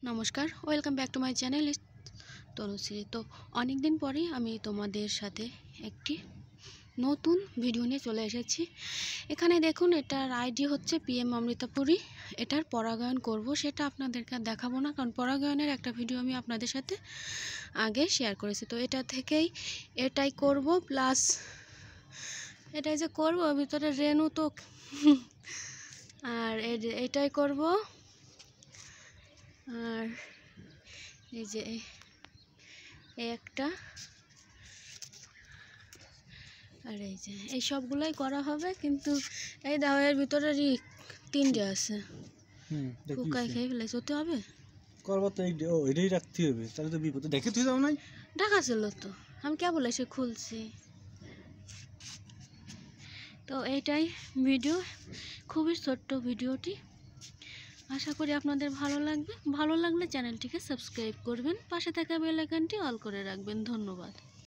নমস্কার, welcome back to my channel Tanushree. তো অনেক দিন পরেই আমি তোমাদের সাথে একটি নতুন ভিডিও নিয়ে চলে এসেছি। এখানে দেখুন, এটার আইডি হচ্ছে PM অমৃতাপুরী। এটার পরাগায়ন করব, সেটা আপনাদেরকে দেখাবো না, কারণ পরাগায়নের একটা ভিডিও আমি আপনাদের সাথে আগে শেয়ার করেছি। তো এটা থেকেই এটাই করব, প্লাস এটাই যে করব ভিতরে রেণু তো আর এটাই করব। আর এই যে একটা, আর এই যে এই সবগুলোই করা হবে, কিন্তু এই দাও এর ভিতরে তিনটে আছে, পোকায় খেয়ে ফেলেছে। হতে হবে করবো তো এটাই রাখতে হবে, তাহলে তো বিপদে দেখে তুই যাও নাই। ঢাকা ছিল তো, আমি কেবল এসে খুলছি। তো এইটাই ভিডিও, খুবই ছোট্ট ভিডিওটি। আশা করি আপনাদের ভালো লাগবে। ভালো লাগলে চ্যানেলটিকে সাবস্ক্রাইব করবেন, পাশে থাকা বেল আইকনটি অল করে রাখবেন। ধন্যবাদ।